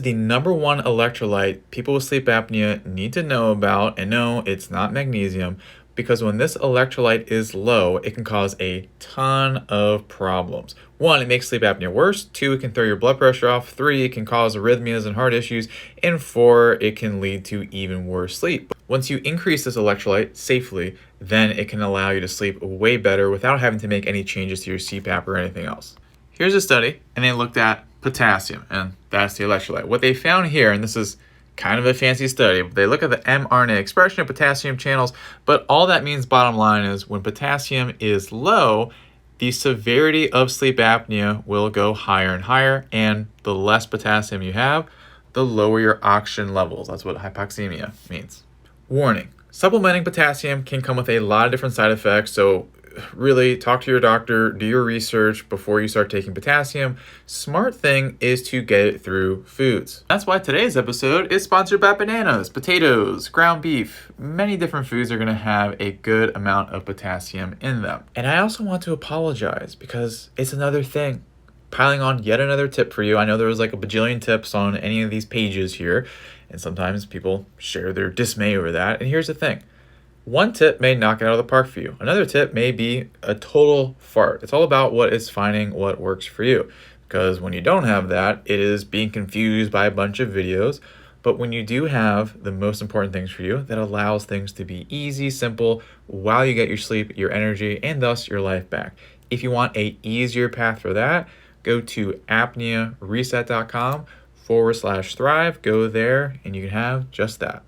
The number one electrolyte people with sleep apnea need to know about, and no, it's not magnesium, because when this electrolyte is low, it can cause a ton of problems. One, it makes sleep apnea worse. Two, it can throw your blood pressure off. Three, it can cause arrhythmias and heart issues. And four, it can lead to even worse sleep. Once you increase this electrolyte safely, then it can allow you to sleep way better without having to make any changes to your CPAP or anything else. Here's a study, and they looked at potassium, and that's the electrolyte. What they found here, and this is kind of a fancy study, they look at the mRNA expression of potassium channels, but all that means, bottom line, is when potassium is low, the severity of sleep apnea will go higher and higher, and the less potassium you have, the lower your oxygen levels. That's what hypoxemia means. Warning: supplementing potassium can come with a lot of different side effects, so really talk to your doctor, do your research before you start taking potassium. Smart thing is to get it through foods. That's why today's episode is sponsored by bananas, potatoes, ground beef. Many different foods are going to have a good amount of potassium in them. And I also want to apologize because it's another thing. Piling on yet another tip for you. I know there was like a bajillion tips on any of these pages here, and sometimes people share their dismay over that. And here's the thing. One tip may knock it out of the park for you. Another tip may be a total fart. It's all about what is finding what works for you. Because when you don't have that, it is being confused by a bunch of videos. But when you do have the most important things for you, that allows things to be easy, simple, while you get your sleep, your energy, and thus your life back. If you want a easier path for that, go to apneareset.com/thrive. Go there and you can have just that.